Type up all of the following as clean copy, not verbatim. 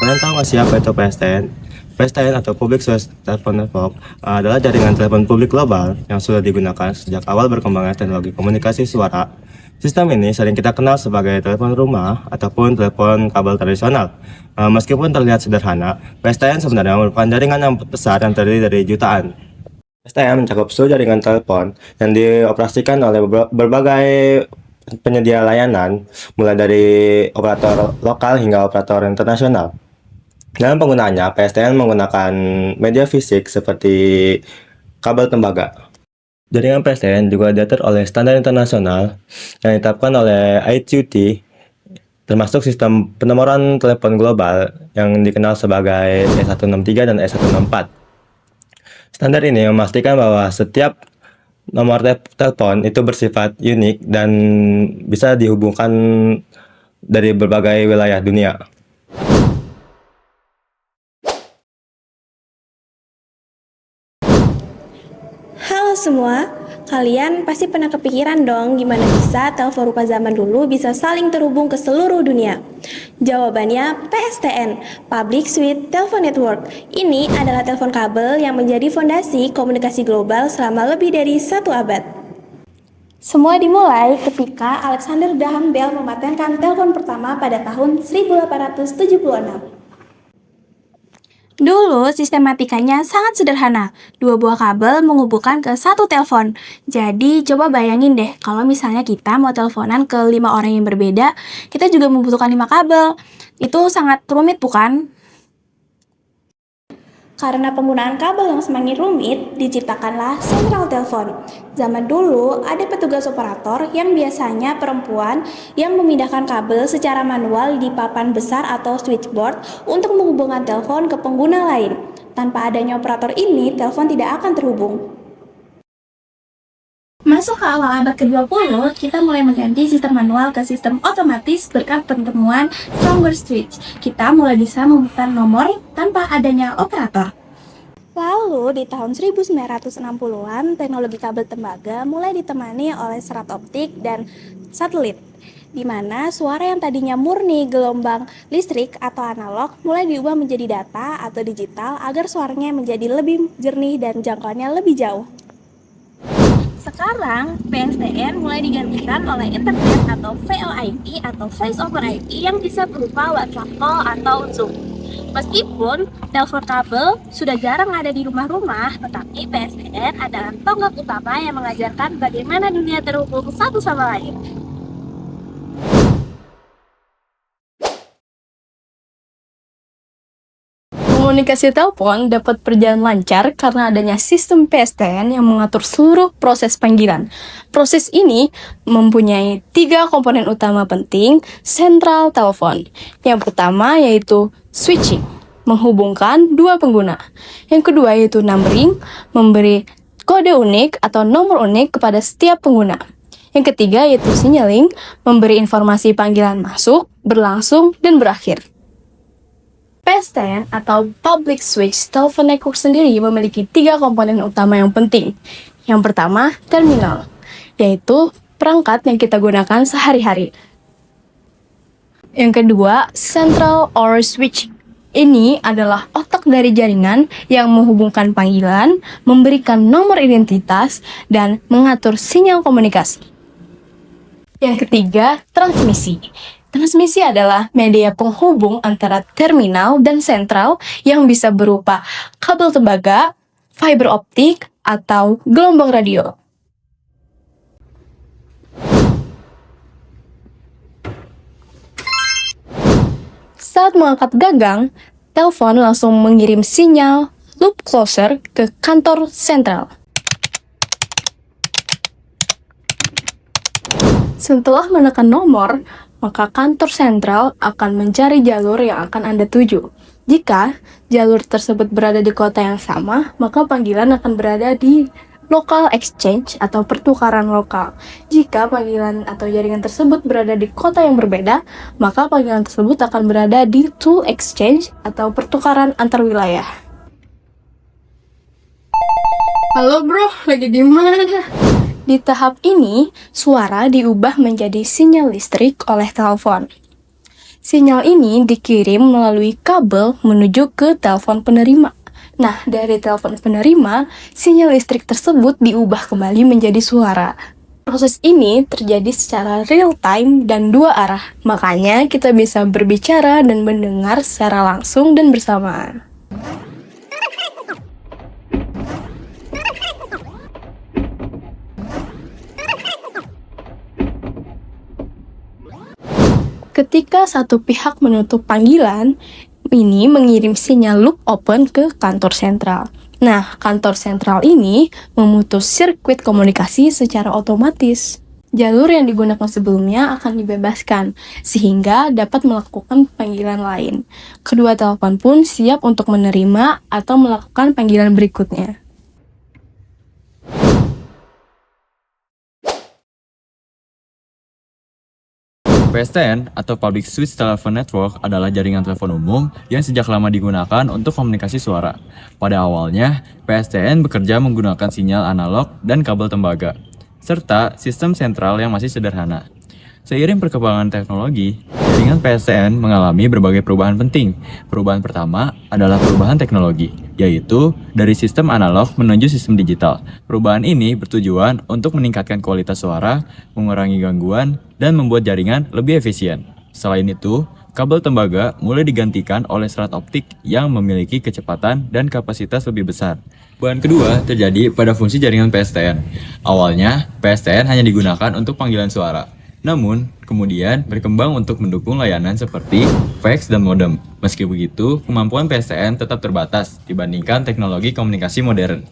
Kalian tahu nggak siapa itu PSTN? PSTN atau Public Switch Telephone Network adalah jaringan telepon publik global yang sudah digunakan sejak awal berkembangnya teknologi komunikasi suara. Sistem ini sering kita kenal sebagai telepon rumah ataupun telepon kabel tradisional. Meskipun terlihat sederhana, PSTN sebenarnya merupakan jaringan yang besar yang terdiri dari jutaan. PSTN mencakup seluruh jaringan telepon yang dioperasikan oleh berbagai penyedia layanan, mulai dari operator lokal hingga operator internasional. Dalam penggunaannya, PSTN menggunakan media fisik seperti kabel tembaga. Jaringan PSTN juga diatur oleh standar internasional yang ditetapkan oleh ITU-T, termasuk sistem penomoran telepon global yang dikenal sebagai E163 dan E164. Standar ini memastikan bahwa setiap nomor telepon itu bersifat unik dan bisa dihubungkan dari berbagai wilayah dunia. Halo semua, kalian pasti pernah kepikiran dong gimana bisa telepon rupa zaman dulu bisa saling terhubung ke seluruh dunia. Jawabannya PSTN, Public Switch Telephone Network. Ini adalah telepon kabel yang menjadi fondasi komunikasi global selama lebih dari 1 abad. Semua dimulai ketika Alexander Graham Bell mematenkan telepon pertama pada tahun 1876. Dulu sistematikanya sangat sederhana, 2 buah kabel menghubungkan ke satu telepon. Jadi coba bayangin deh, kalau misalnya kita mau teleponan ke 5 orang yang berbeda, kita juga membutuhkan 5 kabel. Itu sangat rumit bukan? Karena penggunaan kabel yang semakin rumit, diciptakanlah sentral telepon. Zaman dulu, ada petugas operator yang biasanya perempuan yang memindahkan kabel secara manual di papan besar atau switchboard untuk menghubungkan telepon ke pengguna lain. Tanpa adanya operator ini, telepon tidak akan terhubung. Masuk ke awal abad ke-20, kita mulai mengganti sistem manual ke sistem otomatis berkat penemuan Stronger Switch. Kita mulai bisa memutar nomor tanpa adanya operator. Lalu di tahun 1960-an, teknologi kabel tembaga mulai ditemani oleh serat optik dan satelit, di mana suara yang tadinya murni gelombang listrik atau analog mulai diubah menjadi data atau digital agar suaranya menjadi lebih jernih dan jangkauannya lebih jauh. Sekarang, PSTN mulai digantikan oleh internet atau VoIP atau Voice over IP yang bisa berupa WhatsApp call atau Zoom. Meskipun telepon kabel sudah jarang ada di rumah-rumah, tetapi PSTN adalah tonggak utama yang mengajarkan bagaimana dunia terhubung satu sama lain. Komunikasi telepon dapat berjalan lancar karena adanya sistem PSTN yang mengatur seluruh proses panggilan. Proses ini mempunyai 3 komponen utama penting sentral telepon. Yang pertama yaitu switching, menghubungkan 2 pengguna. Yang kedua yaitu numbering, memberi kode unik atau nomor unik kepada setiap pengguna. Yang ketiga yaitu signaling, memberi informasi panggilan masuk, berlangsung, dan berakhir. PSTN atau Public Switch Telephone Network sendiri memiliki 3 komponen utama yang penting. Yang pertama, terminal, yaitu perangkat yang kita gunakan sehari-hari. Yang kedua, central or switch. Ini adalah otak dari jaringan yang menghubungkan panggilan, memberikan nomor identitas, dan mengatur sinyal komunikasi. Yang ketiga, transmisi. Transmisi adalah media penghubung antara terminal dan sentral yang bisa berupa kabel tembaga, fiber optik, atau gelombang radio. Saat mengangkat gagang, telepon langsung mengirim sinyal loop closer ke kantor sentral. Setelah menekan nomor, maka kantor sentral akan mencari jalur yang akan Anda tuju. Jika jalur tersebut berada di kota yang sama, maka panggilan akan berada di local exchange atau pertukaran lokal. Jika panggilan atau jaringan tersebut berada di kota yang berbeda, maka panggilan tersebut akan berada di tool exchange atau pertukaran antar wilayah. Halo bro, lagi di mana? Di tahap ini, suara diubah menjadi sinyal listrik oleh telepon. Sinyal ini dikirim melalui kabel menuju ke telepon penerima. Nah, dari telepon penerima, sinyal listrik tersebut diubah kembali menjadi suara. Proses ini terjadi secara real time dan dua arah. Makanya kita bisa berbicara dan mendengar secara langsung dan bersamaan. Ketika satu pihak menutup panggilan, ini mengirim sinyal loop open ke kantor sentral. Nah, kantor sentral ini memutus sirkuit komunikasi secara otomatis. Jalur yang digunakan sebelumnya akan dibebaskan, sehingga dapat melakukan panggilan lain. Kedua telepon pun siap untuk menerima atau melakukan panggilan berikutnya. PSTN atau Public Switch Telephone Network adalah jaringan telepon umum yang sejak lama digunakan untuk komunikasi suara. Pada awalnya, PSTN bekerja menggunakan sinyal analog dan kabel tembaga, serta sistem sentral yang masih sederhana. Seiring perkembangan teknologi, jaringan PSTN mengalami berbagai perubahan penting. Perubahan pertama adalah perubahan teknologi, yaitu dari sistem analog menuju sistem digital. Perubahan ini bertujuan untuk meningkatkan kualitas suara, mengurangi gangguan, dan membuat jaringan lebih efisien. Selain itu, kabel tembaga mulai digantikan oleh serat optik yang memiliki kecepatan dan kapasitas lebih besar. Perubahan kedua terjadi pada fungsi jaringan PSTN. Awalnya, PSTN hanya digunakan untuk panggilan suara. Namun, kemudian berkembang untuk mendukung layanan seperti fax dan modem. Meski begitu, kemampuan PSTN tetap terbatas dibandingkan teknologi komunikasi modern.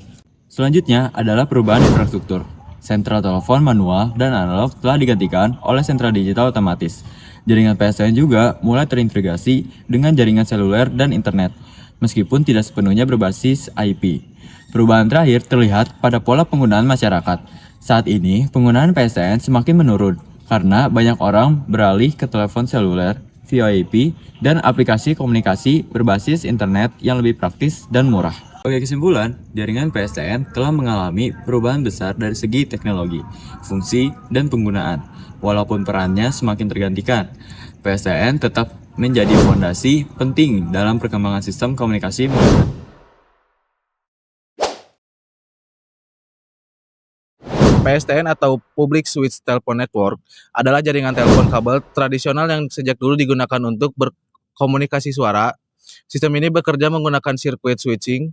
Selanjutnya adalah perubahan infrastruktur. Sentral telepon manual dan analog telah digantikan oleh sentral digital otomatis. Jaringan PSTN juga mulai terintegrasi dengan jaringan seluler dan internet, meskipun tidak sepenuhnya berbasis IP. Perubahan terakhir terlihat pada pola penggunaan masyarakat. Saat ini, penggunaan PSTN semakin menurun, karena banyak orang beralih ke telepon seluler, VoIP, dan aplikasi komunikasi berbasis internet yang lebih praktis dan murah. Sebagai kesimpulan, jaringan PSTN telah mengalami perubahan besar dari segi teknologi, fungsi, dan penggunaan. Walaupun perannya semakin tergantikan, PSTN tetap menjadi fondasi penting dalam perkembangan sistem komunikasi modern. PSTN atau Public Switch Telephone Network adalah jaringan telepon kabel tradisional yang sejak dulu digunakan untuk berkomunikasi suara. Sistem ini bekerja menggunakan circuit switching,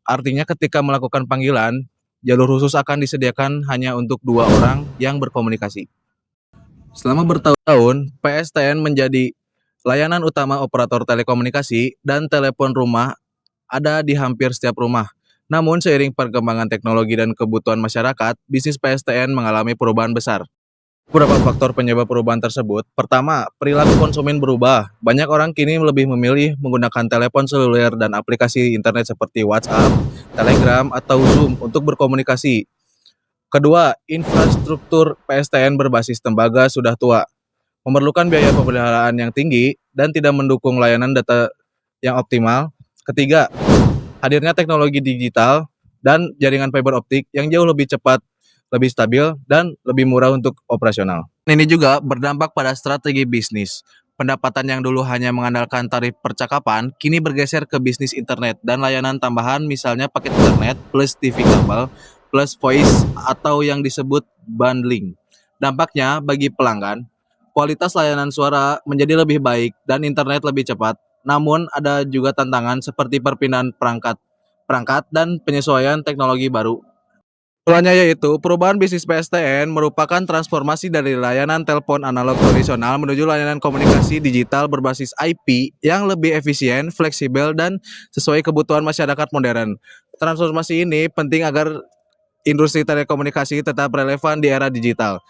artinya ketika melakukan panggilan, jalur khusus akan disediakan hanya untuk dua orang yang berkomunikasi. Selama bertahun-tahun, PSTN menjadi layanan utama operator telekomunikasi dan telepon rumah ada di hampir setiap rumah. Namun seiring perkembangan teknologi dan kebutuhan masyarakat, bisnis PSTN mengalami perubahan besar. Beberapa faktor penyebab perubahan tersebut. Pertama, perilaku konsumen berubah. Banyak orang kini lebih memilih menggunakan telepon seluler dan aplikasi internet seperti WhatsApp, Telegram, atau Zoom untuk berkomunikasi. Kedua, infrastruktur PSTN berbasis tembaga sudah tua, memerlukan biaya pemeliharaan yang tinggi dan tidak mendukung layanan data yang optimal. Ketiga, hadirnya teknologi digital dan jaringan fiber optik yang jauh lebih cepat, lebih stabil, dan lebih murah untuk operasional. Ini juga berdampak pada strategi bisnis. Pendapatan yang dulu hanya mengandalkan tarif percakapan, kini bergeser ke bisnis internet dan layanan tambahan misalnya paket internet plus TV kabel plus voice atau yang disebut bundling. Dampaknya bagi pelanggan, kualitas layanan suara menjadi lebih baik dan internet lebih cepat. Namun ada juga tantangan seperti perpindahan perangkat dan penyesuaian teknologi baru. Kesimpulannya yaitu perubahan bisnis PSTN merupakan transformasi dari layanan telepon analog tradisional menuju layanan komunikasi digital berbasis IP yang lebih efisien, fleksibel, dan sesuai kebutuhan masyarakat modern. Transformasi ini penting agar industri telekomunikasi tetap relevan di era digital.